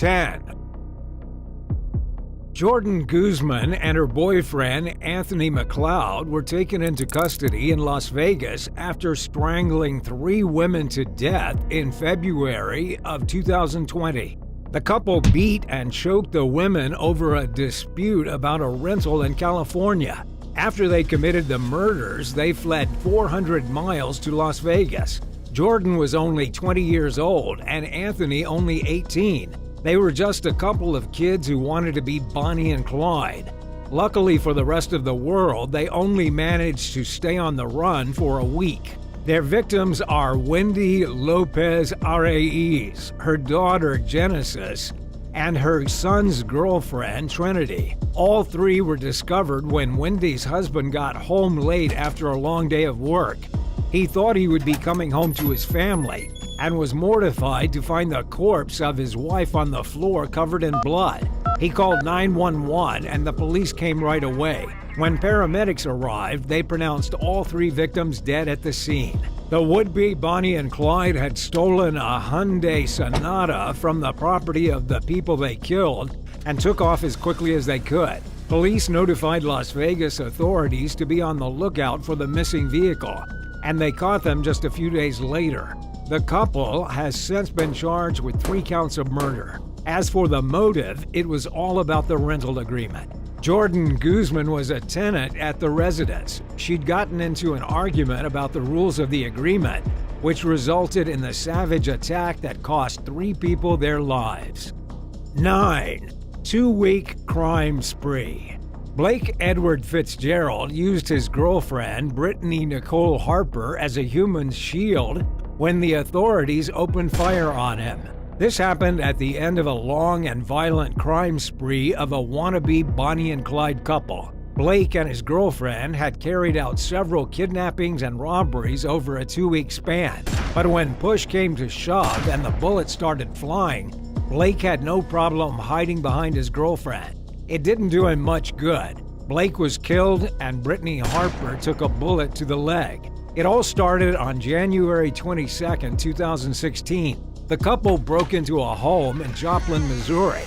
10. Jordan Guzman and her boyfriend, Anthony McLeod, were taken into custody in Las Vegas after strangling 3 women to death in February of 2020. The couple beat and choked the women over a dispute about a rental in California. After they committed the murders, they fled 400 miles to Las Vegas. Jordan was only 20 years old and Anthony only 18. They were just a couple of kids who wanted to be Bonnie and Clyde. Luckily for the rest of the world, they only managed to stay on the run for a week. Their victims are Wendy Lopez Areiz, her daughter Genesis, and her son's girlfriend Trinity. All 3 were discovered when Wendy's husband got home late after a long day of work. He thought he would be coming home to his family and was mortified to find the corpse of his wife on the floor covered in blood. He called 911 and the police came right away. When paramedics arrived, they pronounced all 3 victims dead at the scene. The would-be Bonnie and Clyde had stolen a Hyundai Sonata from the property of the people they killed and took off as quickly as they could. Police notified Las Vegas authorities to be on the lookout for the missing vehicle, and they caught them just a few days later. The couple has since been charged with 3 counts of murder. As for the motive, it was all about the rental agreement. Jordan Guzman was a tenant at the residence. She'd gotten into an argument about the rules of the agreement, which resulted in the savage attack that cost 3 people their lives. 9. 2-week crime spree. Blake Edward Fitzgerald used his girlfriend, Brittany Nicole Harper, as a human shield when the authorities opened fire on him. This happened at the end of a long and violent crime spree of a wannabe Bonnie and Clyde couple. Blake and his girlfriend had carried out several kidnappings and robberies over a 2-week span. But when push came to shove and the bullets started flying, Blake had no problem hiding behind his girlfriend. It didn't do him much good. Blake was killed and Brittany Harper took a bullet to the leg. It all started on January 22, 2016. The couple broke into a home in Joplin, Missouri,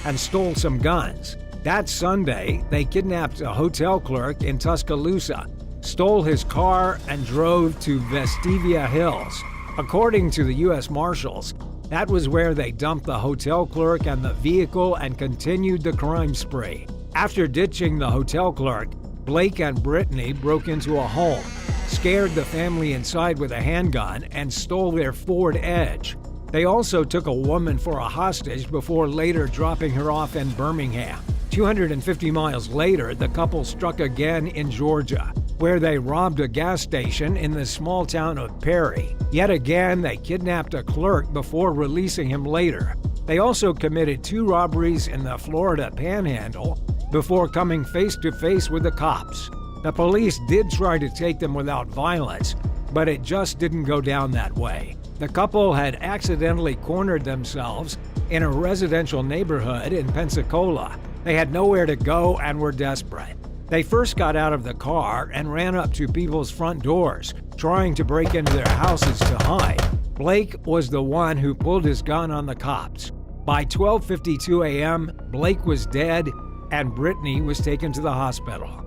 and stole some guns. That Sunday, they kidnapped a hotel clerk in Tuscaloosa, stole his car, and drove to Vestivia Hills. According to the U.S. Marshals, that was where they dumped the hotel clerk and the vehicle and continued the crime spree. After ditching the hotel clerk, Blake and Brittany broke into a home, scared the family inside with a handgun, and stole their Ford Edge. They also took a woman for a hostage before later dropping her off in Birmingham. 250 miles later, the couple struck again in Georgia, where they robbed a gas station in the small town of Perry. Yet again, they kidnapped a clerk before releasing him later. They also committed 2 robberies in the Florida Panhandle before coming face to face with the cops. The police did try to take them without violence, but it just didn't go down that way. The couple had accidentally cornered themselves in a residential neighborhood in Pensacola. They had nowhere to go and were desperate. They first got out of the car and ran up to people's front doors, trying to break into their houses to hide. Blake was the one who pulled his gun on the cops. By 12:52 a.m., Blake was dead and Brittany was taken to the hospital.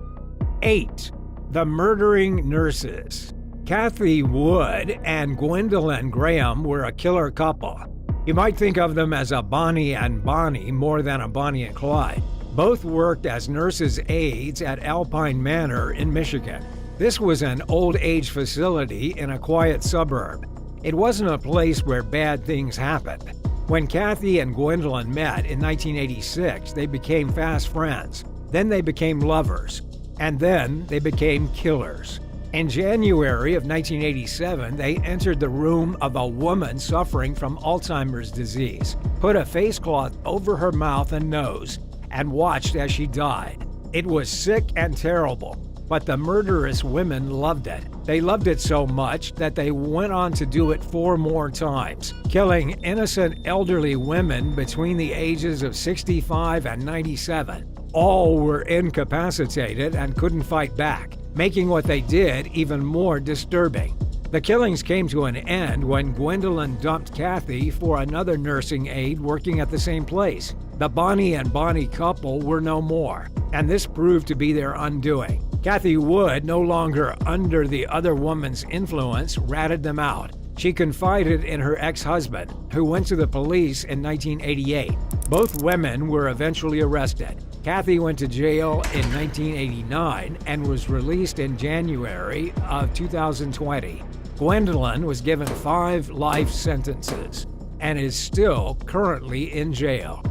8. The murdering nurses. Kathy Wood and Gwendolyn Graham were a killer couple. You might think of them as a Bonnie and Bonnie more than a Bonnie and Clyde. Both worked as nurses' aides at Alpine Manor in Michigan. This was an old age facility in a quiet suburb. It wasn't a place where bad things happened. When Kathy and Gwendolyn met in 1986, they became fast friends. Then they became lovers. And then they became killers. In January of 1987, they entered the room of a woman suffering from Alzheimer's disease, put a face cloth over her mouth and nose, and watched as she died. It was sick and terrible, but the murderous women loved it. They loved it so much that they went on to do it 4 more times, killing innocent elderly women between the ages of 65 and 97. All were incapacitated and couldn't fight back, making what they did even more disturbing. The killings came to an end when Gwendolyn dumped Kathy for another nursing aide working at the same place. The Bonnie and Bonnie couple were no more, and this proved to be their undoing. Kathy Wood, no longer under the other woman's influence, ratted them out. She confided in her ex-husband, who went to the police in 1988. Both women were eventually arrested. Kathy went to jail in 1989 and was released in January of 2020. Gwendolyn was given 5 life sentences and is still currently in jail.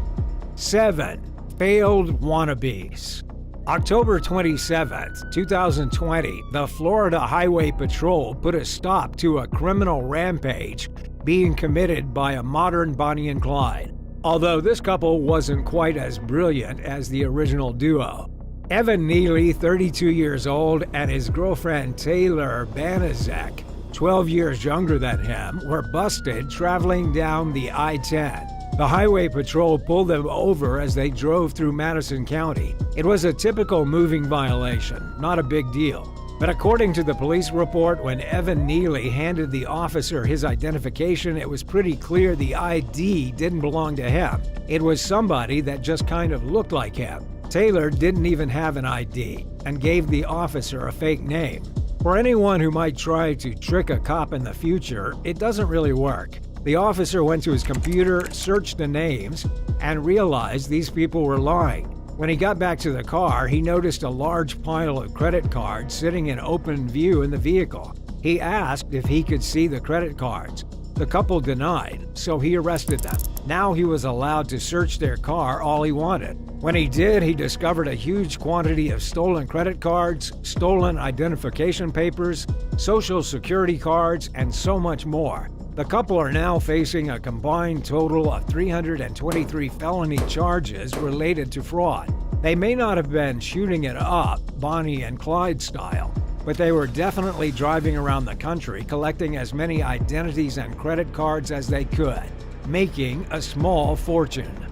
7. Failed wannabes. October 27, 2020, the Florida Highway Patrol put a stop to a criminal rampage being committed by a modern Bonnie and Clyde, although this couple wasn't quite as brilliant as the original duo. Evan Neely, 32 years old, and his girlfriend Taylor Banaszak, 12 years younger than him, were busted traveling down the I-10. The Highway Patrol pulled them over as they drove through Madison County. It was a typical moving violation, not a big deal. But according to the police report, when Evan Neely handed the officer his identification, it was pretty clear the ID didn't belong to him. It was somebody that just kind of looked like him. Taylor didn't even have an ID and gave the officer a fake name. For anyone who might try to trick a cop in the future, it doesn't really work. The officer went to his computer, searched the names, and realized these people were lying. When he got back to the car, he noticed a large pile of credit cards sitting in open view in the vehicle. He asked if he could see the credit cards. The couple denied, so he arrested them. Now he was allowed to search their car all he wanted. When he did, he discovered a huge quantity of stolen credit cards, stolen identification papers, social security cards, and so much more. The couple are now facing a combined total of 323 felony charges related to fraud. They may not have been shooting it up, Bonnie and Clyde style, but they were definitely driving around the country collecting as many identities and credit cards as they could, making a small fortune.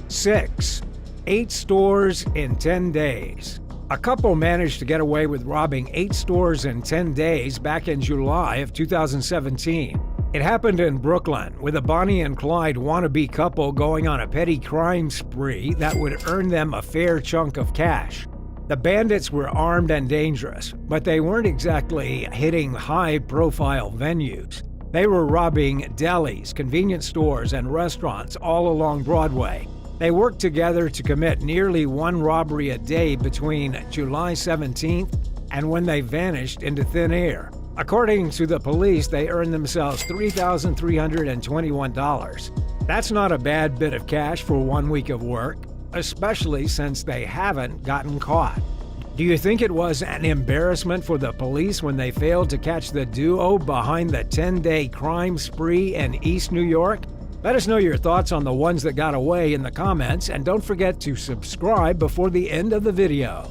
6. 8 stores in 10 days. A couple managed to get away with robbing 8 stores in 10 days back in July of 2017. It happened in Brooklyn, with a Bonnie and Clyde wannabe couple going on a petty crime spree that would earn them a fair chunk of cash. The bandits were armed and dangerous, but they weren't exactly hitting high-profile venues. They were robbing delis, convenience stores, and restaurants all along Broadway. They worked together to commit nearly 1 robbery a day between July 17th and when they vanished into thin air. According to the police, they earned themselves $3,321. That's not a bad bit of cash for 1 week of work, especially since they haven't gotten caught. Do you think it was an embarrassment for the police when they failed to catch the duo behind the 10-day crime spree in East New York? Let us know your thoughts on the ones that got away in the comments, and don't forget to subscribe before the end of the video.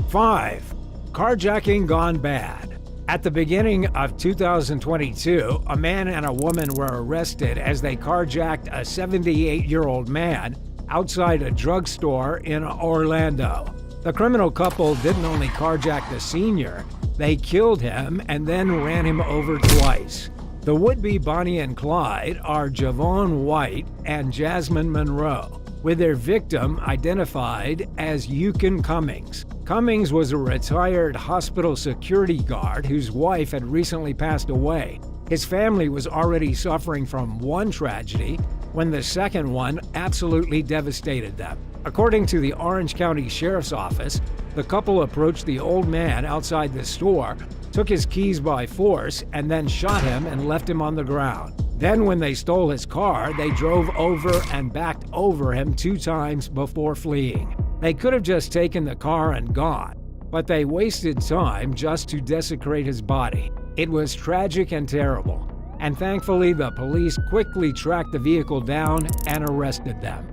5. Carjacking gone bad. At the beginning of 2022, a man and a woman were arrested as they carjacked a 78-year-old man outside a drugstore in Orlando. The criminal couple didn't only carjack the senior, they killed him and then ran him over twice. The would-be Bonnie and Clyde are Javon White and Jasmine Monroe, with their victim identified as Yukon Cummings. Cummings was a retired hospital security guard whose wife had recently passed away. His family was already suffering from one tragedy when the second one absolutely devastated them. According to the Orange County Sheriff's Office, the couple approached the old man outside the store, took his keys by force, and then shot him and left him on the ground. Then when they stole his car, they drove over and backed over him 2 times before fleeing. They could have just taken the car and gone, but they wasted time just to desecrate his body. It was tragic and terrible, and thankfully the police quickly tracked the vehicle down and arrested them.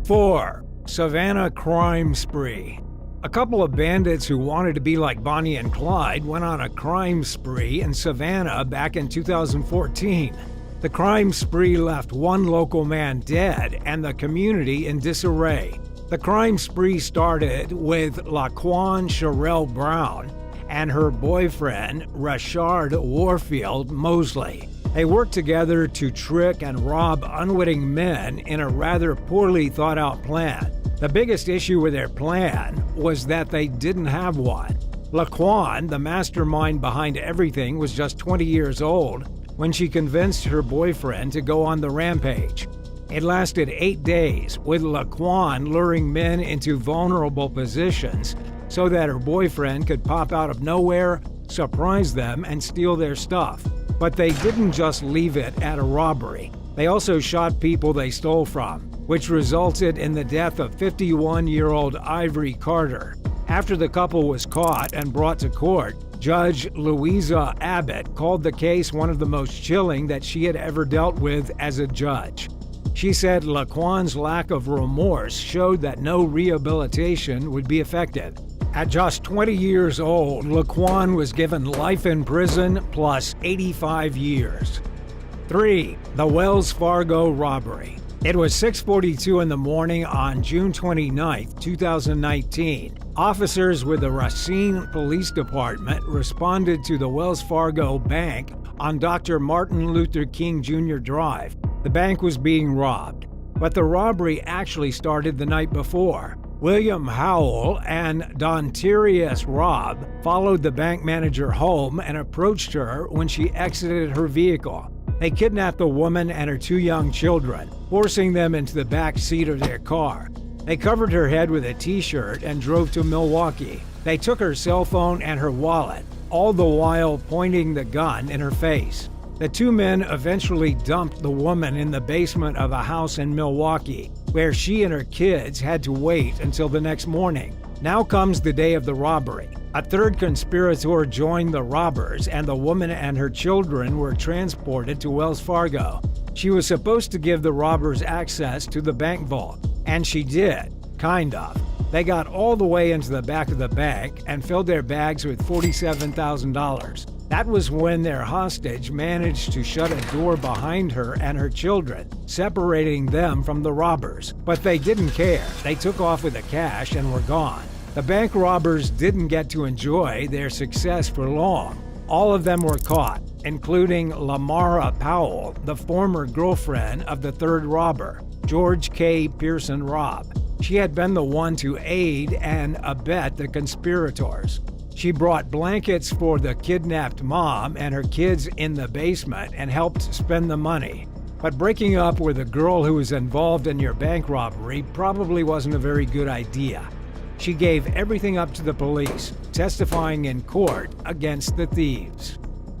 4. Savannah crime spree. A couple of bandits who wanted to be like Bonnie and Clyde went on a crime spree in Savannah back in 2014. The crime spree left one local man dead and the community in disarray. The crime spree started with Laquan Sherrell Brown and her boyfriend, Rashard Warfield Mosley. They worked together to trick and rob unwitting men in a rather poorly thought-out plan. The biggest issue with their plan was that they didn't have one. Laquan, the mastermind behind everything, was just 20 years old when she convinced her boyfriend to go on the rampage. It lasted 8 days, with Laquan luring men into vulnerable positions so that her boyfriend could pop out of nowhere, surprise them, and steal their stuff. But they didn't just leave it at a robbery. They also shot people they stole from, which resulted in the death of 51-year-old Ivory Carter. After the couple was caught and brought to court, Judge Louisa Abbott called the case one of the most chilling that she had ever dealt with as a judge. She said Laquan's lack of remorse showed that no rehabilitation would be effective. At just 20 years old, Laquan was given life in prison plus 85 years. 3. The Wells Fargo Robbery. It was 6:42 in the morning on June 29, 2019. Officers with the Racine Police Department responded to the Wells Fargo Bank on Dr. Martin Luther King Jr. Drive. The bank was being robbed, but the robbery actually started the night before. William Howell and Dontarius Robb followed the bank manager home and approached her when she exited her vehicle. They kidnapped the woman and her 2 young children, forcing them into the back seat of their car. They covered her head with a t-shirt and drove to Milwaukee. They took her cell phone and her wallet, all the while pointing the gun in her face. The 2 men eventually dumped the woman in the basement of a house in Milwaukee, where she and her kids had to wait until the next morning. Now comes the day of the robbery. A third conspirator joined the robbers, and the woman and her children were transported to Wells Fargo. She was supposed to give the robbers access to the bank vault, and she did, kind of. They got all the way into the back of the bank and filled their bags with $47,000. That was when their hostage managed to shut a door behind her and her children, separating them from the robbers. But they didn't care. They took off with the cash and were gone. The bank robbers didn't get to enjoy their success for long. All of them were caught, including Lamara Powell, the former girlfriend of the third robber, George K. Pearson Robb. She had been the one to aid and abet the conspirators. She brought blankets for the kidnapped mom and her kids in the basement and helped spend the money. But breaking up with a girl who was involved in your bank robbery probably wasn't a very good idea. She gave everything up to the police, testifying in court against the thieves.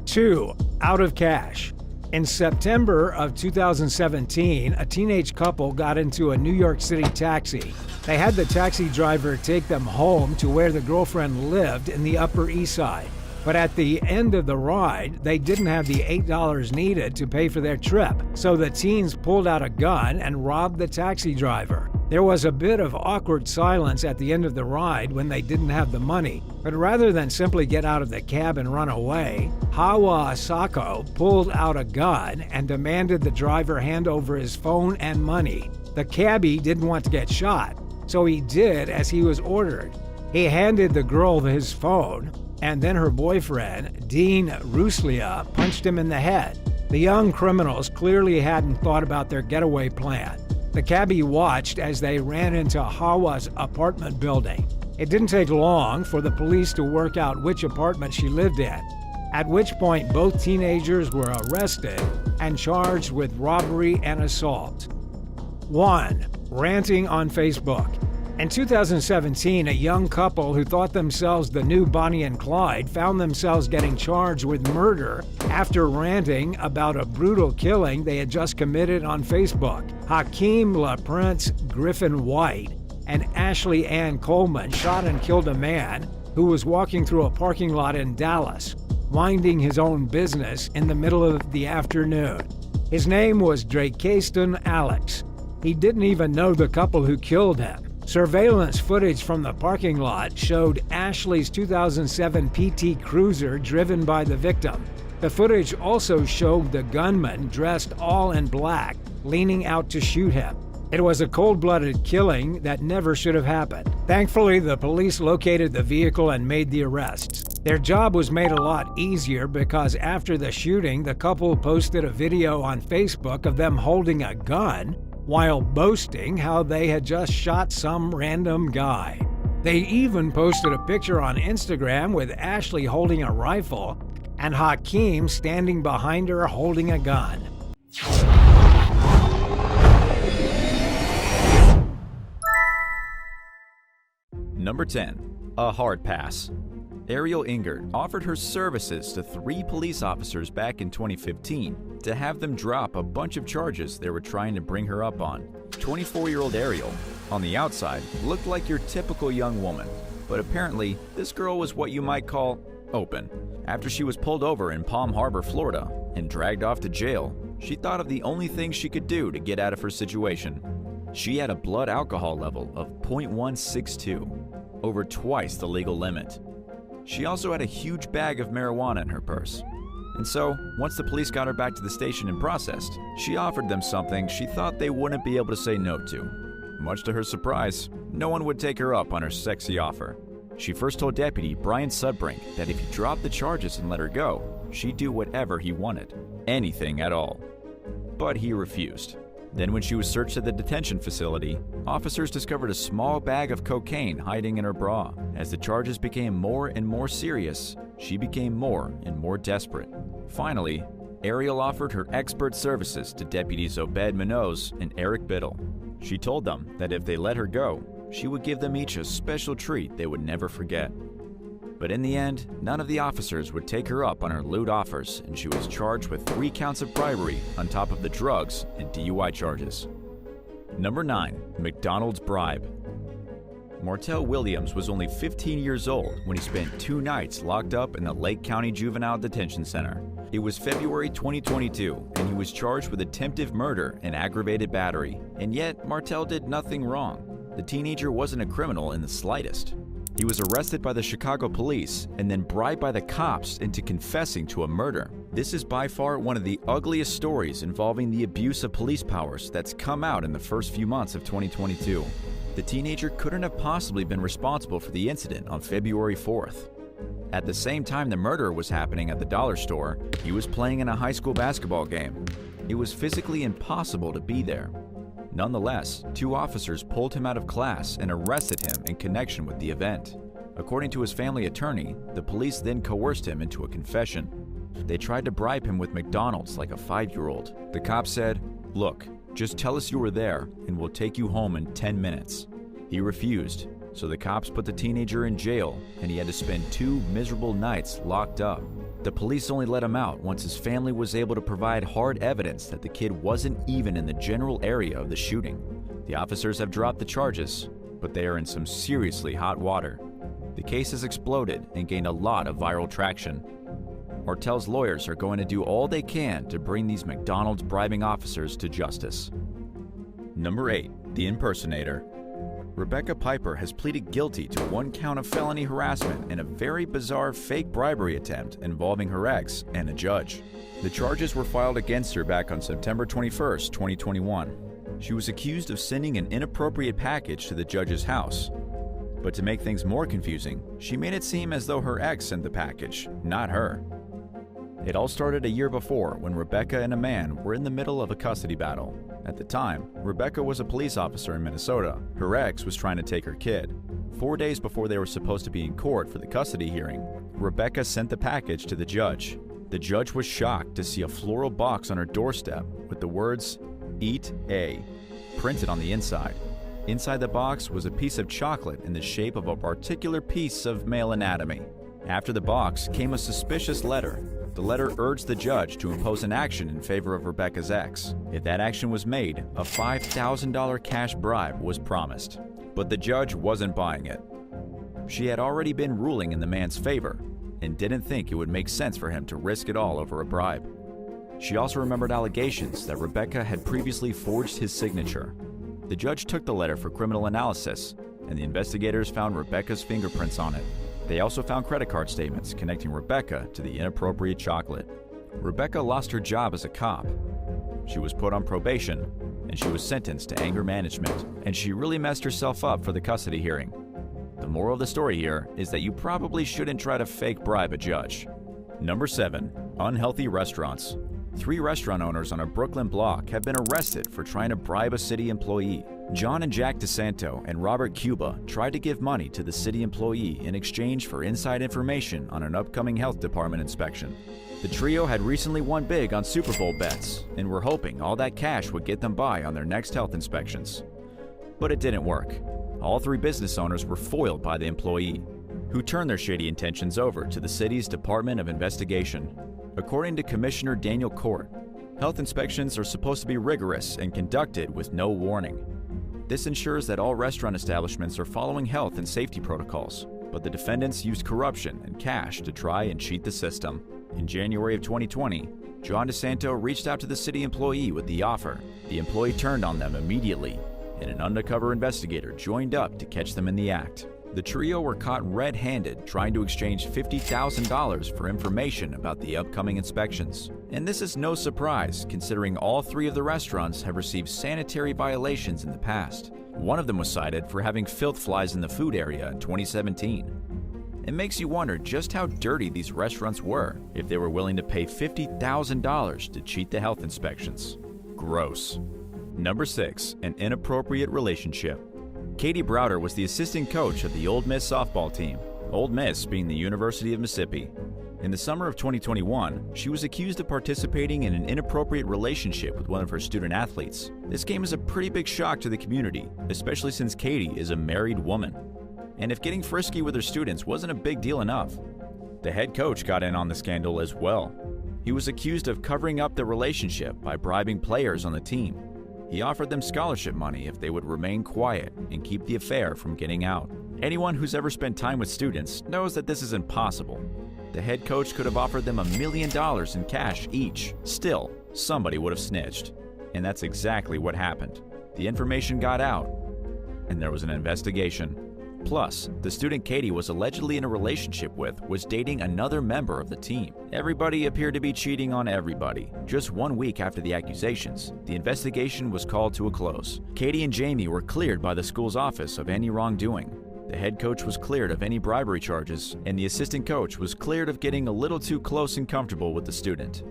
2. Out of cash. In September of 2017, a teenage couple got into a New York City taxi. They had the taxi driver take them home to where the girlfriend lived in the Upper East Side. But at the end of the ride, they didn't have the $8 needed to pay for their trip, so the teens pulled out a gun and robbed the taxi driver. There was a bit of awkward silence at the end of the ride when they didn't have the money, but rather than simply get out of the cab and run away, Hawa Sako pulled out a gun and demanded the driver hand over his phone and money. The cabbie didn't want to get shot, so he did as he was ordered. He handed the girl his phone, and then her boyfriend, Dean Ruslia, punched him in the head. The young criminals clearly hadn't thought about their getaway plan. The cabbie watched as they ran into Hawa's apartment building. It didn't take long for the police to work out which apartment she lived in, at which point both teenagers were arrested and charged with robbery and assault. 1. Ranting on Facebook. In 2017, a young couple who thought themselves the new Bonnie and Clyde found themselves getting charged with murder after ranting about a brutal killing they had just committed on Facebook. Hakeem LaPrince Griffin White and Ashley Ann Coleman shot and killed a man who was walking through a parking lot in Dallas, minding his own business in the middle of the afternoon. His name was Drakeston Alex. He didn't even know the couple who killed him. Surveillance footage from the parking lot showed Ashley's 2007 PT Cruiser driven by the victim. The footage also showed the gunman dressed all in black, leaning out to shoot him. It was a cold-blooded killing that never should have happened. Thankfully, the police located the vehicle and made the arrests. Their job was made a lot easier because after the shooting, the couple posted a video on Facebook of them holding a gun while boasting how they had just shot some random guy. They even posted a picture on Instagram with Ashley holding a rifle and Hakeem standing behind her holding a gun. Number 10. A hard pass. Ariel Ingert offered her services to 3 police officers back in 2015 to have them drop a bunch of charges they were trying to bring her up on. 24-year-old Ariel, on the outside, looked like your typical young woman, but apparently this girl was what you might call open. After she was pulled over in Palm Harbor, Florida, and dragged off to jail, she thought of the only thing she could do to get out of her situation. She had a blood alcohol level of 0.162, over twice the legal limit. She also had a huge bag of marijuana in her purse. And so, once the police got her back to the station and processed, she offered them something she thought they wouldn't be able to say no to. Much to her surprise, no one would take her up on her sexy offer. She first told Deputy Brian Sudbrink that if he dropped the charges and let her go, she'd do whatever he wanted, anything at all. But he refused. Then when she was searched at the detention facility, officers discovered a small bag of cocaine hiding in her bra. As the charges became more and more serious, she became more and more desperate. Finally, Ariel offered her expert services to Deputies Obed Munoz and Eric Biddle. She told them that if they let her go, she would give them each a special treat they would never forget. But in the end, none of the officers would take her up on her lewd offers, and she was charged with 3 counts of bribery on top of the drugs and DUI charges. Number 9. McDonald's Bribe. Martell Williams was only 15 years old when he spent 2 nights locked up in the Lake County Juvenile Detention Center. It was February 2022, and he was charged with attempted murder and aggravated battery. And yet, Martell did nothing wrong. The teenager wasn't a criminal in the slightest. He was arrested by the Chicago police and then bribed by the cops into confessing to a murder. This is by far one of the ugliest stories involving the abuse of police powers that's come out in the first few months of 2022. The teenager couldn't have possibly been responsible for the incident on February 4th. At the same time the murder was happening at the dollar store, he was playing in a high school basketball game. It was physically impossible to be there. Nonetheless, 2 officers pulled him out of class and arrested him in connection with the event. According to his family attorney, the police then coerced him into a confession. They tried to bribe him with McDonald's like a 5-year-old. The cop said, "Look, just tell us you were there and we'll take you home in 10 minutes. He refused, so the cops put the teenager in jail and he had to spend 2 miserable nights locked up. The police only let him out once his family was able to provide hard evidence that the kid wasn't even in the general area of the shooting. The officers have dropped the charges, but they are in some seriously hot water. The case has exploded and gained a lot of viral traction. Martell's lawyers are going to do all they can to bring these McDonald's bribing officers to justice. Number 8. The Impersonator. Rebecca Piper has pleaded guilty to 1 count of felony harassment in a very bizarre fake bribery attempt involving her ex and a judge. The charges were filed against her back on September 21, 2021. She was accused of sending an inappropriate package to the judge's house. But to make things more confusing, she made it seem as though her ex sent the package, not her. It all started a year before when Rebecca and a man were in the middle of a custody battle. At the time, Rebecca was a police officer in Minnesota. Her ex was trying to take her kid. 4 days before they were supposed to be in court for the custody hearing, Rebecca sent the package to the judge. The judge was shocked to see a floral box on her doorstep with the words, "Eat A," printed on the inside. Inside the box was a piece of chocolate in the shape of a particular piece of male anatomy. After the box came a suspicious letter. The letter urged the judge to impose an action in favor of Rebecca's ex. If that action was made, a $5,000 cash bribe was promised. But the judge wasn't buying it. She had already been ruling in the man's favor and didn't think it would make sense for him to risk it all over a bribe. She also remembered allegations that Rebecca had previously forged his signature. The judge took the letter for criminal analysis, and the investigators found Rebecca's fingerprints on it. They also found credit card statements connecting Rebecca to the inappropriate chocolate. Rebecca lost her job as a cop. She was put on probation, and she was sentenced to anger management, and she really messed herself up for the custody hearing. The moral of the story here is that you probably shouldn't try to fake bribe a judge. Number 7. Unhealthy restaurants. 3 restaurant owners on a Brooklyn block have been arrested for trying to bribe a city employee. John and Jack DeSanto and Robert Cuba tried to give money to the city employee in exchange for inside information on an upcoming health department inspection. The trio had recently won big on Super Bowl bets and were hoping all that cash would get them by on their next health inspections. But it didn't work. All 3 business owners were foiled by the employee, who turned their shady intentions over to the city's Department of Investigation. According to Commissioner Daniel Court, health inspections are supposed to be rigorous and conducted with no warning. This ensures that all restaurant establishments are following health and safety protocols, but the defendants used corruption and cash to try and cheat the system. In January of 2020, John DeSanto reached out to the city employee with the offer. The employee turned on them immediately, and an undercover investigator joined up to catch them in the act. The trio were caught red-handed trying to exchange $50,000 for information about the upcoming inspections. And this is no surprise, considering all 3 of the restaurants have received sanitary violations in the past. One of them was cited for having filth flies in the food area in 2017. It makes you wonder just how dirty these restaurants were if they were willing to pay $50,000 to cheat the health inspections. Gross. Number 6. An inappropriate relationship. Katie Browder was the assistant coach of the Ole Miss softball team, Ole Miss being the University of Mississippi. In the summer of 2021, she was accused of participating in an inappropriate relationship with one of her student athletes. This came as a pretty big shock to the community, especially since Katie is a married woman. And if getting frisky with her students wasn't a big deal enough, the head coach got in on the scandal as well. He was accused of covering up the relationship by bribing players on the team. He offered them scholarship money if they would remain quiet and keep the affair from getting out. Anyone who's ever spent time with students knows that this is impossible. The head coach could have offered them $1 million in cash each. Still, somebody would have snitched. And that's exactly what happened. The information got out, and there was an investigation. Plus, the student Katie was allegedly in a relationship with was dating another member of the team. Everybody appeared to be cheating on everybody. Just 1 week after the accusations, the investigation was called to a close. Katie and Jamie were cleared by the school's office of any wrongdoing. The head coach was cleared of any bribery charges, and the assistant coach was cleared of getting a little too close and comfortable with the student.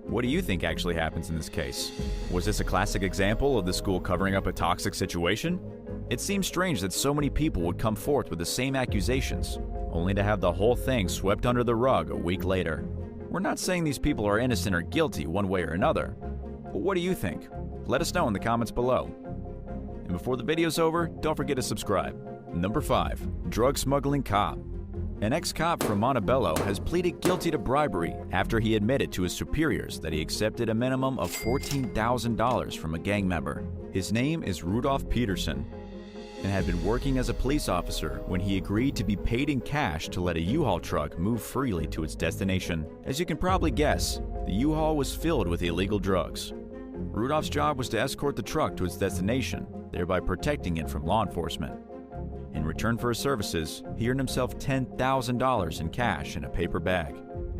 What do you think actually happens in this case? Was this a classic example of the school covering up a toxic situation? It seems strange that so many people would come forth with the same accusations, only to have the whole thing swept under the rug a week later. We're not saying these people are innocent or guilty one way or another, but what do you think? Let us know in the comments below. And before the video's over, don't forget to subscribe. Number 5. Drug Smuggling Cop. An ex-cop from Montebello has pleaded guilty to bribery after he admitted to his superiors that he accepted a minimum of $14,000 from a gang member. His name is Rudolph Peterson, and had been working as a police officer when he agreed to be paid in cash to let a U-Haul truck move freely to its destination. As you can probably guess, the U-Haul was filled with illegal drugs. Rudolph's job was to escort the truck to its destination, thereby protecting it from law enforcement. In return for his services, he earned himself $10,000 in cash in a paper bag.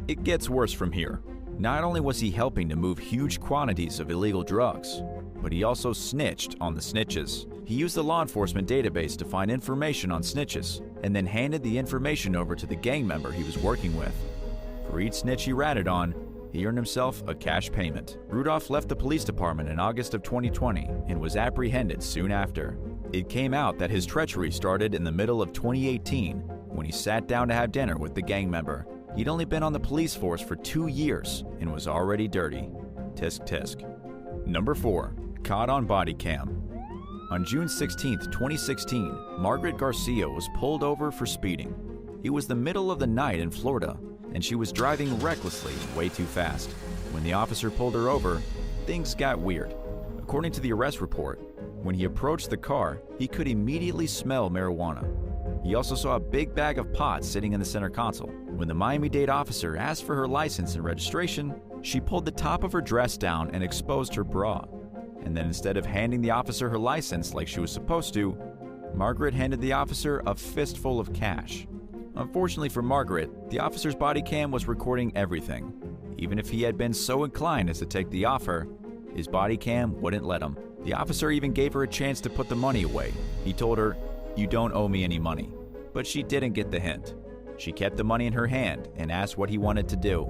It gets worse from here. Not only was he helping to move huge quantities of illegal drugs, but he also snitched on the snitches. He used the law enforcement database to find information on snitches, and then handed the information over to the gang member he was working with. For each snitch he ratted on, he earned himself a cash payment. Rudolph left the police department in August of 2020 and was apprehended soon after. It came out that his treachery started in the middle of 2018 when he sat down to have dinner with the gang member. He'd only been on the police force for 2 years and was already dirty. Tisk tisk. Number 4. Caught on body cam. On June 16, 2016, Margaret Garcia was pulled over for speeding. It was the middle of the night in Florida, and she was driving recklessly way too fast. When the officer pulled her over, things got weird. According to the arrest report, when he approached the car, he could immediately smell marijuana. He also saw a big bag of pot sitting in the center console. When the Miami-Dade officer asked for her license and registration, she pulled the top of her dress down and exposed her bra. And then instead of handing the officer her license like she was supposed to, Margaret handed the officer a fistful of cash. Unfortunately for Margaret, the officer's body cam was recording everything. Even if he had been so inclined as to take the offer, his body cam wouldn't let him. The officer even gave her a chance to put the money away. He told her, "You don't owe me any money." But she didn't get the hint. She kept the money in her hand and asked what he wanted to do.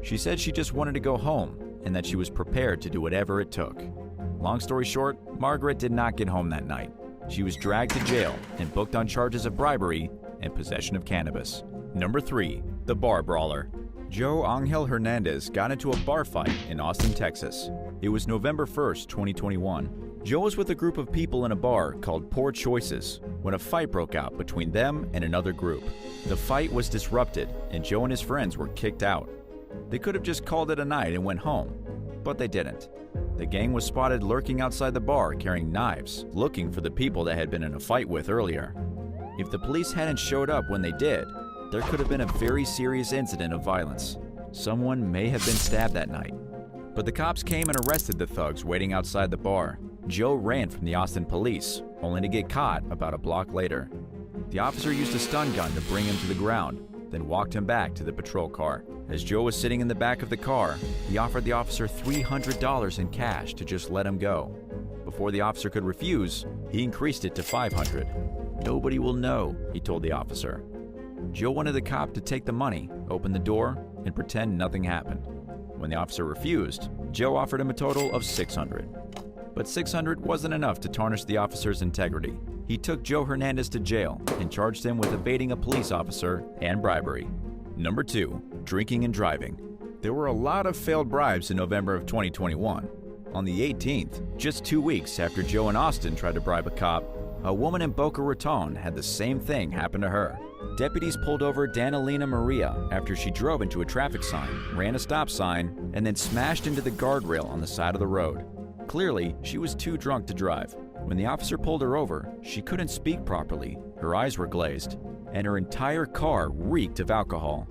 She said she just wanted to go home and that she was prepared to do whatever it took. Long story short, Margaret did not get home that night. She was dragged to jail and booked on charges of bribery and possession of cannabis. Number 3. The Bar Brawler. Joe Angel Hernandez got into a bar fight in Austin, Texas. It was November 1st, 2021. Joe was with a group of people in a bar called Poor Choices when a fight broke out between them and another group. The fight was disrupted and Joe and his friends were kicked out. They could have just called it a night and went home, but they didn't. The gang was spotted lurking outside the bar carrying knives, looking for the people they had been in a fight with earlier. If the police hadn't showed up when they did, there could have been a very serious incident of violence. Someone may have been stabbed that night. But the cops came and arrested the thugs waiting outside the bar. Joe ran from the Austin police, only to get caught about a block later. The officer used a stun gun to bring him to the ground, then walked him back to the patrol car. As Joe was sitting in the back of the car, he offered the officer $300 in cash to just let him go. Before the officer could refuse, he increased it to $500. "Nobody will know," he told the officer. Joe wanted the cop to take the money, open the door, and pretend nothing happened. When the officer refused, Joe offered him a total of $600. But $600 wasn't enough to tarnish the officer's integrity. He took Joe Hernandez to jail and charged him with evading a police officer and bribery. Number 2. Drinking and driving. There were a lot of failed bribes in November of 2021. On the 18th, just 2 weeks after Joe in Austin tried to bribe a cop, a woman in Boca Raton had the same thing happen to her. Deputies pulled over Danilina Maria after she drove into a traffic sign, ran a stop sign, and then smashed into the guardrail on the side of the road. Clearly, she was too drunk to drive. When the officer pulled her over, she couldn't speak properly, her eyes were glazed, and her entire car reeked of alcohol.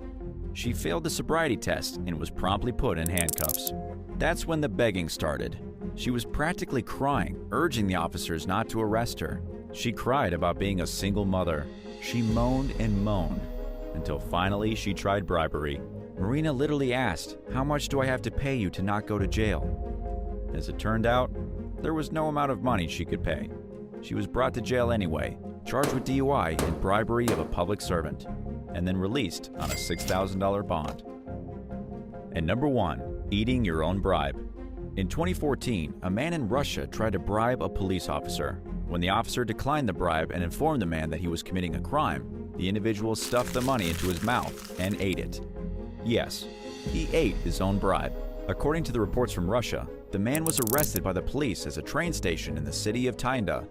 She failed the sobriety test and was promptly put in handcuffs. That's when the begging started. She was practically crying, urging the officers not to arrest her. She cried about being a single mother. She moaned and moaned, until finally she tried bribery. Marina literally asked, "How much do I have to pay you to not go to jail?" As it turned out, there was no amount of money she could pay. She was brought to jail anyway, charged with DUI and bribery of a public servant, and then released on a $6,000 bond. And number 1, eating your own bribe. In 2014, a man in Russia tried to bribe a police officer. When the officer declined the bribe and informed the man that he was committing a crime, the individual stuffed the money into his mouth and ate it. Yes, he ate his own bribe. According to the reports from Russia, the man was arrested by the police at a train station in the city of Tinda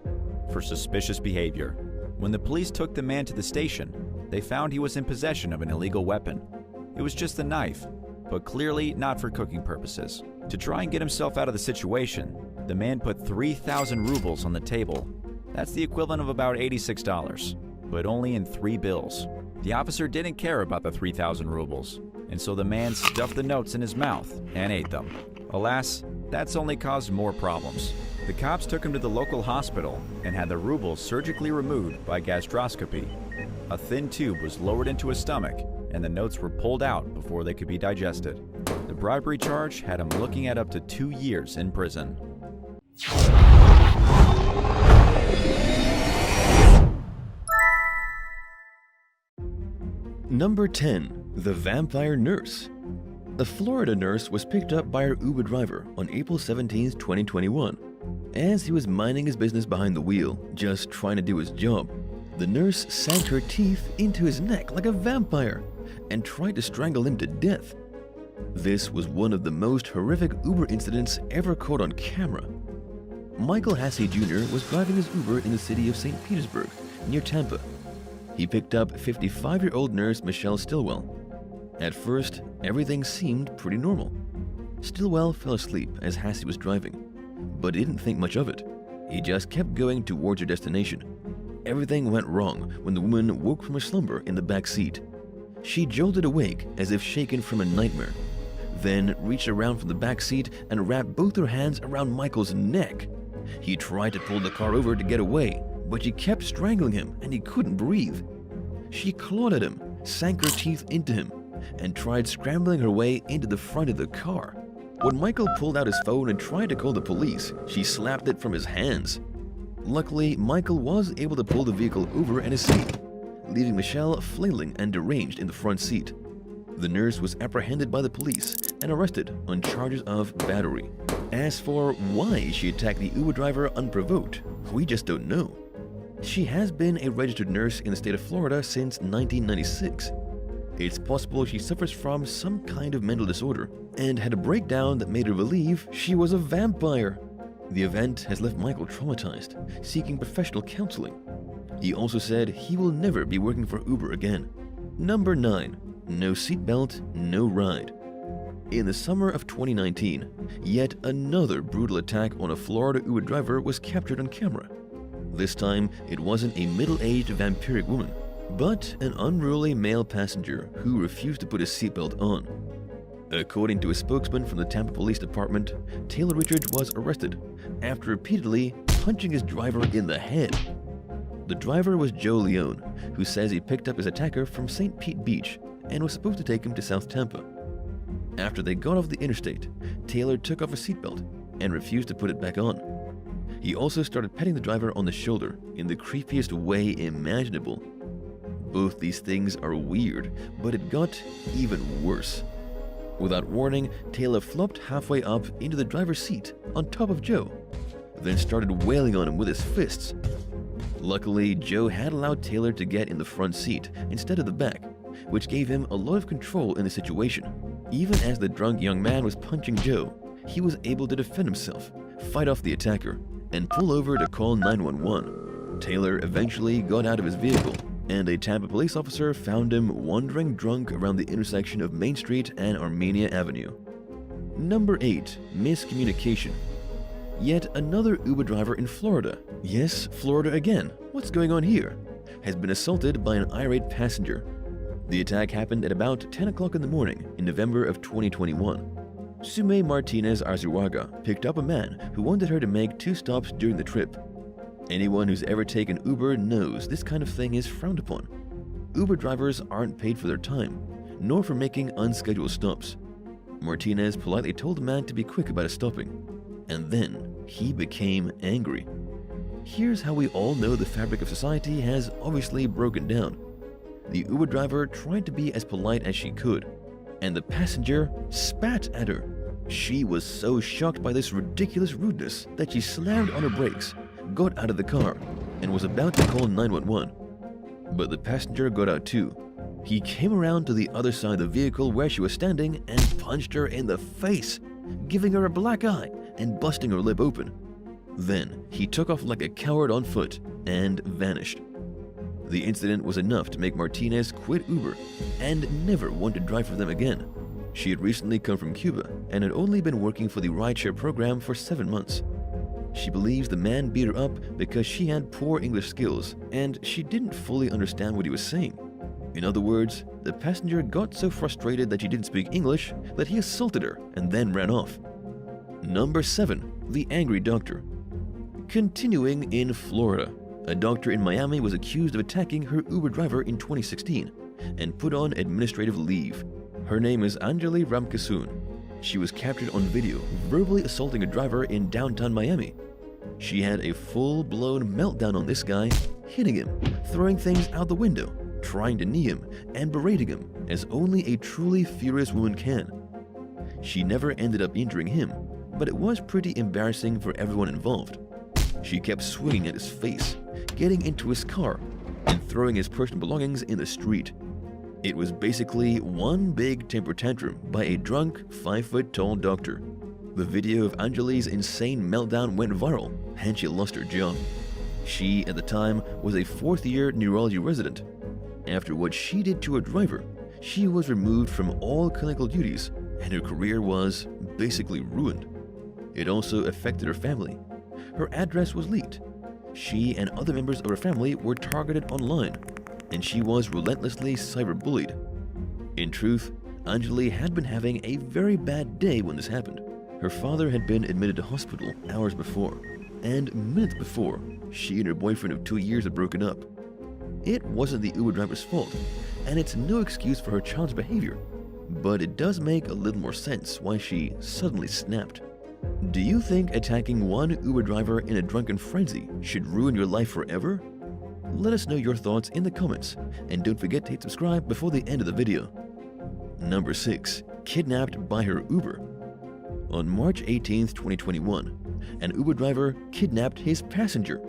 for suspicious behavior. When the police took the man to the station, they found he was in possession of an illegal weapon. It was just a knife, but clearly not for cooking purposes. To try and get himself out of the situation, the man put 3,000 rubles on the table. That's the equivalent of about $86, but only in 3 bills. The officer didn't care about the 3,000 rubles, and so the man stuffed the notes in his mouth and ate them. Alas, that's only caused more problems. The cops took him to the local hospital and had the rubles surgically removed by gastroscopy. A thin tube was lowered into his stomach, and the notes were pulled out before they could be digested. The bribery charge had him looking at up to 2 years in prison. Number 10. The Vampire Nurse. A Florida nurse was picked up by her Uber driver on April 17, 2021. As he was minding his business behind the wheel, just trying to do his job, the nurse sank her teeth into his neck like a vampire and tried to strangle him to death. This was one of the most horrific Uber incidents ever caught on camera. Michael Hassey Jr. was driving his Uber in the city of St. Petersburg, near Tampa. He picked up 55-year-old nurse Michelle Stillwell. At first, everything seemed pretty normal. Stillwell fell asleep as Hassey was driving, but didn't think much of it. He just kept going towards her destination. Everything went wrong when the woman woke from her slumber in the back seat. She jolted awake as if shaken from a nightmare, then reached around from the back seat and wrapped both her hands around Michael's neck. He tried to pull the car over to get away, but she kept strangling him and he couldn't breathe. She clawed at him, sank her teeth into him, and tried scrambling her way into the front of the car. When Michael pulled out his phone and tried to call the police, she slapped it from his hands. Luckily, Michael was able to pull the vehicle over and escape, leaving Michelle flailing and deranged in the front seat. The nurse was apprehended by the police and arrested on charges of battery. As for why she attacked the Uber driver unprovoked, we just don't know. She has been a registered nurse in the state of Florida since 1996. It's possible she suffers from some kind of mental disorder and had a breakdown that made her believe she was a vampire. The event has left Michael traumatized, seeking professional counseling. He also said he will never be working for Uber again. Number 9. No seatbelt, no ride. In the summer of 2019, yet another brutal attack on a Florida Uber driver was captured on camera. This time, it wasn't a middle-aged vampiric woman, but an unruly male passenger who refused to put his seatbelt on. According to a spokesman from the Tampa Police Department, Taylor Richards was arrested after repeatedly punching his driver in the head. The driver was Joe Leone, who says he picked up his attacker from St. Pete Beach and was supposed to take him to South Tampa. After they got off the interstate, Taylor took off his seatbelt and refused to put it back on. He also started petting the driver on the shoulder in the creepiest way imaginable. Both these things are weird, but it got even worse. Without warning, Taylor flopped halfway up into the driver's seat on top of Joe, then started wailing on him with his fists. Luckily, Joe had allowed Taylor to get in the front seat instead of the back, which gave him a lot of control in the situation. Even as the drunk young man was punching Joe, he was able to defend himself, fight off the attacker, and pull over to call 911. Taylor eventually got out of his vehicle, and a Tampa police officer found him wandering drunk around the intersection of Main Street and Armenia Avenue. Number 8. Miscommunication. Yet another Uber driver in Florida, yes, Florida again, what's going on here, has been assaulted by an irate passenger. The attack happened at about 10 o'clock in the morning in November of 2021. Sume Martinez Arzuaga picked up a man who wanted her to make 2 stops during the trip. Anyone who's ever taken Uber knows this kind of thing is frowned upon. Uber drivers aren't paid for their time, nor for making unscheduled stops. Martinez politely told the man to be quick about his stopping, and then he became angry. Here's how we all know the fabric of society has obviously broken down. The Uber driver tried to be as polite as she could, and the passenger spat at her. She was so shocked by this ridiculous rudeness that she slammed on her brakes, got out of the car, and was about to call 911. But the passenger got out too. He came around to the other side of the vehicle where she was standing and punched her in the face, giving her a black eye and busting her lip open. Then he took off like a coward on foot and vanished. The incident was enough to make Martinez quit Uber and never want to drive for them again. She had recently come from Cuba and had only been working for the rideshare program for 7 months. She believes the man beat her up because she had poor English skills and she didn't fully understand what he was saying. In other words, the passenger got so frustrated that she didn't speak English that he assaulted her and then ran off. Number 7. The Angry Doctor. Continuing in Florida, a doctor in Miami was accused of attacking her Uber driver in 2016 and put on administrative leave. Her name is Anjali Ramkasoon. She was captured on video verbally assaulting a driver in downtown Miami. She had a full-blown meltdown on this guy, hitting him, throwing things out the window, trying to knee him, and berating him as only a truly furious woman can. She never ended up injuring him, but it was pretty embarrassing for everyone involved. She kept swinging at his face, getting into his car, and throwing his personal belongings in the street. It was basically one big temper tantrum by a drunk, 5-foot-tall doctor. The video of Anjali's insane meltdown went viral, and she lost her job. She, at the time, was a 4th-year neurology resident. After what she did to a driver, she was removed from all clinical duties, and her career was basically ruined. It also affected her family. Her address was leaked. She and other members of her family were targeted online, and she was relentlessly cyberbullied. In truth, Anjali had been having a very bad day when this happened. Her father had been admitted to hospital hours before, and minutes before, she and her boyfriend of 2 years had broken up. It wasn't the Uber driver's fault, and it's no excuse for her child's behavior, but it does make a little more sense why she suddenly snapped. Do you think attacking one Uber driver in a drunken frenzy should ruin your life forever? Let us know your thoughts in the comments, and don't forget to hit subscribe before the end of the video. Number 6. Kidnapped by her Uber. On March 18, 2021, an Uber driver kidnapped his passenger.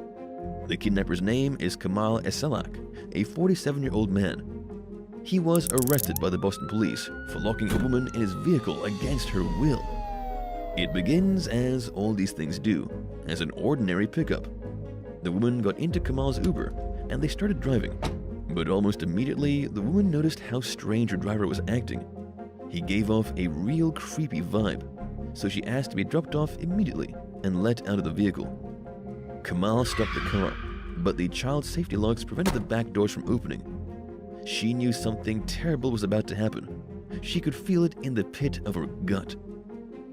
The kidnapper's name is Kamal Eselak, a 47-year-old man. He was arrested by the Boston police for locking a woman in his vehicle against her will. It begins, as all these things do, as an ordinary pickup. The woman got into Kamal's Uber and they started driving, but almost immediately the woman noticed how strange her driver was acting. He gave off a real creepy vibe, so she asked to be dropped off immediately and let out of the vehicle. Kamal stopped the car, but the child safety locks prevented the back doors from opening. She knew something terrible was about to happen. She could feel it in the pit of her gut.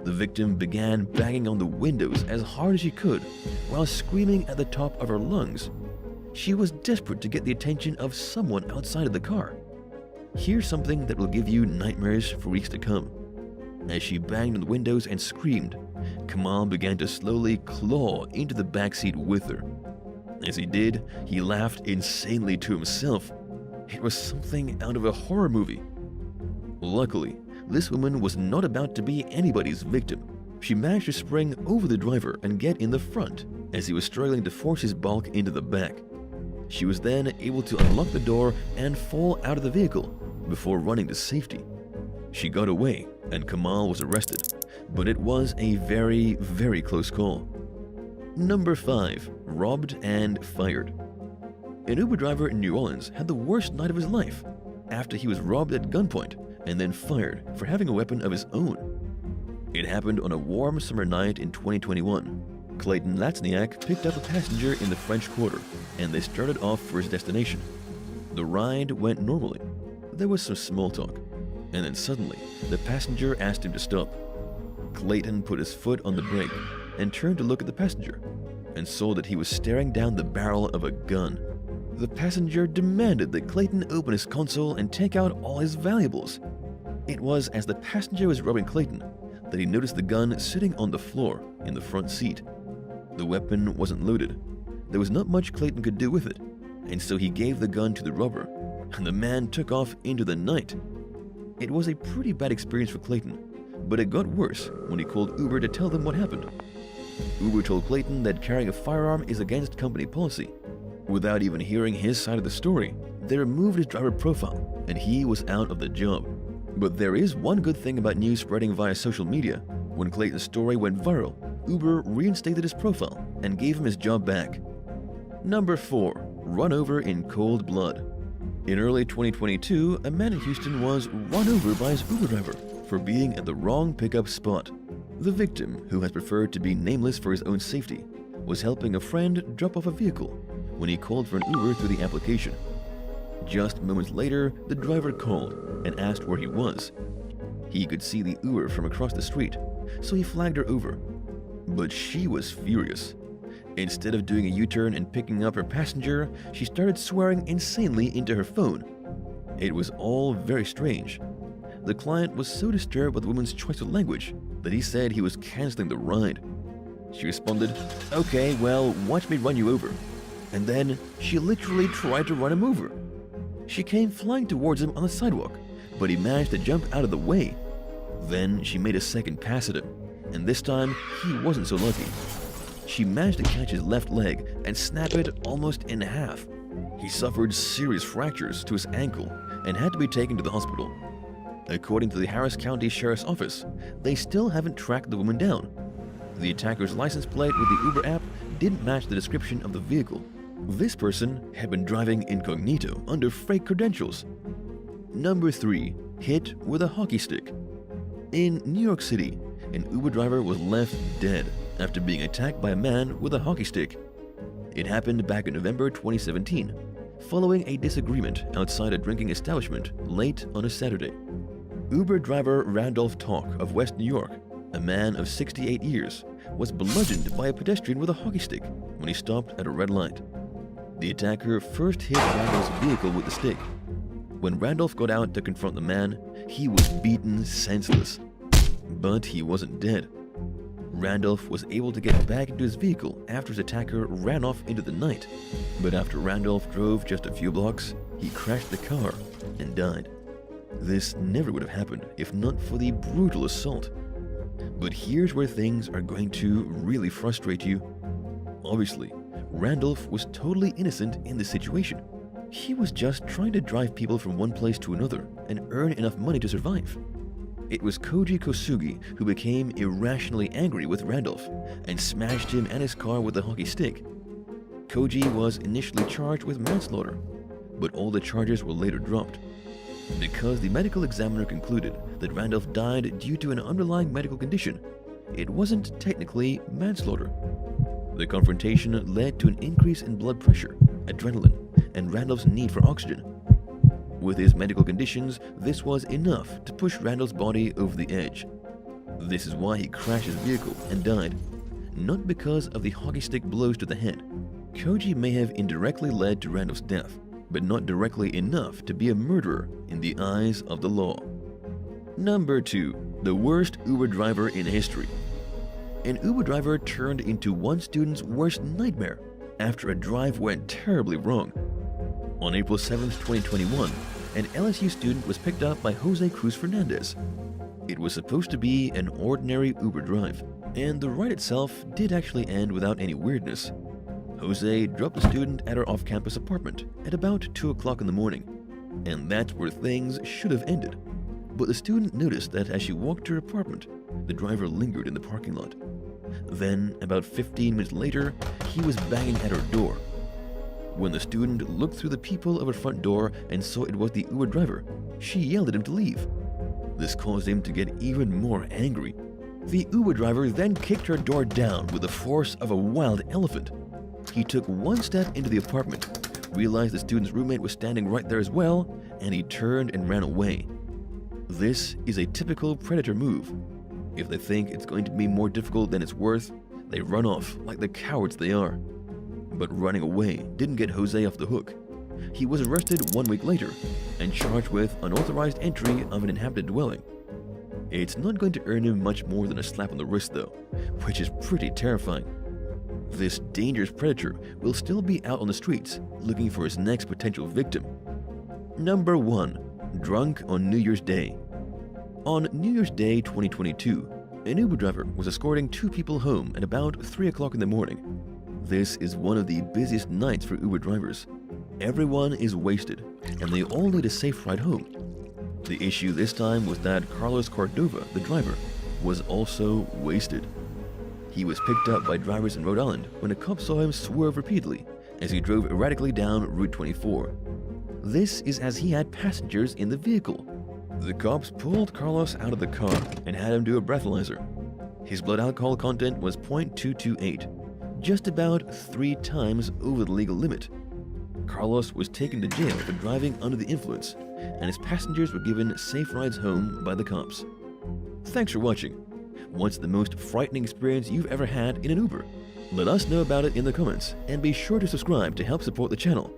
The victim began banging on the windows as hard as she could while screaming at the top of her lungs. She was desperate to get the attention of someone outside of the car. Here's something that will give you nightmares for weeks to come. As she banged on the windows and screamed, Kamal began to slowly claw into the backseat with her. As he did, he laughed insanely to himself. It was something out of a horror movie. Luckily, this woman was not about to be anybody's victim. She managed to spring over the driver and get in the front as he was struggling to force his bulk into the back. She was then able to unlock the door and fall out of the vehicle before running to safety. She got away and Kamal was arrested, but it was a very, very close call. Number 5. Robbed and Fired. An Uber driver in New Orleans had the worst night of his life after he was robbed at gunpoint and then fired for having a weapon of his own. It happened on a warm summer night in 2021. Clayton Latsniak picked up a passenger in the French Quarter and they started off for his destination. The ride went normally. There was some small talk, and then suddenly the passenger asked him to stop. Clayton put his foot on the brake and turned to look at the passenger and saw that he was staring down the barrel of a gun. The passenger demanded that Clayton open his console and take out all his valuables. It was as the passenger was robbing Clayton that he noticed the gun sitting on the floor in the front seat. The weapon wasn't loaded. There was not much Clayton could do with it, and so he gave the gun to the robber, and the man took off into the night. It was a pretty bad experience for Clayton, but it got worse when he called Uber to tell them what happened. Uber told Clayton that carrying a firearm is against company policy. Without even hearing his side of the story, they removed his driver profile and he was out of the job. But there is one good thing about news spreading via social media. When Clayton's story went viral, Uber reinstated his profile and gave him his job back. Number 4. Run over in cold blood. In early 2022, a man in Houston was run over by his Uber driver for being at the wrong pickup spot. The victim, who has preferred to be nameless for his own safety, was helping a friend drop off a vehicle when he called for an Uber through the application. Just moments later, the driver called and asked where he was. He could see the Uber from across the street, so he flagged her over. But she was furious. Instead of doing a U-turn and picking up her passenger, she started swearing insanely into her phone. It was all very strange. The client was so disturbed by the woman's choice of language that he said he was canceling the ride. She responded, "Okay, well, watch me run you over." And then she literally tried to run him over. She came flying towards him on the sidewalk, but he managed to jump out of the way. Then she made a second pass at him, and this time he wasn't so lucky. She managed to catch his left leg and snap it almost in half. He suffered serious fractures to his ankle and had to be taken to the hospital. According to the Harris County Sheriff's Office, they still haven't tracked the woman down. The attacker's license plate with the Uber app didn't match the description of the vehicle. This person had been driving incognito under fake credentials. Number 3. Hit with a hockey stick. In New York City, an Uber driver was left dead after being attacked by a man with a hockey stick. It happened back in November 2017, following a disagreement outside a drinking establishment late on a Saturday. Uber driver Randolph Talk of West New York, a man of 68 years, was bludgeoned by a pedestrian with a hockey stick when he stopped at a red light. The attacker first hit Randolph's vehicle with the stick. When Randolph got out to confront the man, he was beaten senseless. But he wasn't dead. Randolph was able to get back into his vehicle after his attacker ran off into the night. But after Randolph drove just a few blocks, he crashed the car and died. This never would have happened if not for the brutal assault. But here's where things are going to really frustrate you. Obviously, Randolph was totally innocent in this situation. He was just trying to drive people from one place to another and earn enough money to survive. It was Koji Kosugi who became irrationally angry with Randolph and smashed him and his car with a hockey stick. Koji was initially charged with manslaughter, but all the charges were later dropped because the medical examiner concluded that Randolph died due to an underlying medical condition. It wasn't technically manslaughter. The confrontation led to an increase in blood pressure, adrenaline, and Randolph's need for oxygen. With his medical conditions, this was enough to push Randolph's body over the edge. This is why he crashed his vehicle and died, not because of the hockey stick blows to the head. Koji may have indirectly led to Randolph's death, but not directly enough to be a murderer in the eyes of the law. Number 2. The worst Uber driver in history. An Uber driver turned into one student's worst nightmare after a drive went terribly wrong. On April 7, 2021, an LSU student was picked up by Jose Cruz Fernandez. It was supposed to be an ordinary Uber drive, and the ride itself did actually end without any weirdness. Jose dropped the student at her off-campus apartment at about 2 o'clock in the morning, and that's where things should have ended. But the student noticed that as she walked to her apartment, the driver lingered in the parking lot. Then, about 15 minutes later, he was banging at her door. When the student looked through the peephole of her front door and saw it was the Uber driver, she yelled at him to leave. This caused him to get even more angry. The Uber driver then kicked her door down with the force of a wild elephant. He took one step into the apartment, realized the student's roommate was standing right there as well, and he turned and ran away. This is a typical predator move. If they think it's going to be more difficult than it's worth, they run off like the cowards they are. But running away didn't get Jose off the hook. He was arrested 1 week later and charged with unauthorized entry of an inhabited dwelling. It's not going to earn him much more than a slap on the wrist though, which is pretty terrifying. This dangerous predator will still be out on the streets looking for his next potential victim. Number 1. Drunk on New Year's Day. On New Year's Day 2022, an Uber driver was escorting 2 people home at about 3 o'clock in the morning. This is one of the busiest nights for Uber drivers. Everyone is wasted, and they all need a safe ride home. The issue this time was that Carlos Cordova, the driver, was also wasted. He was picked up by drivers in Rhode Island when a cop saw him swerve repeatedly as he drove erratically down Route 24. This is as he had passengers in the vehicle. The cops pulled Carlos out of the car and had him do a breathalyzer. His blood alcohol content was 0.228, just about 3 times over the legal limit. Carlos was taken to jail for driving under the influence, and his passengers were given safe rides home by the cops. Thanks for watching. What's the most frightening experience you've ever had in an Uber? Let us know about it in the comments, and be sure to subscribe to help support the channel.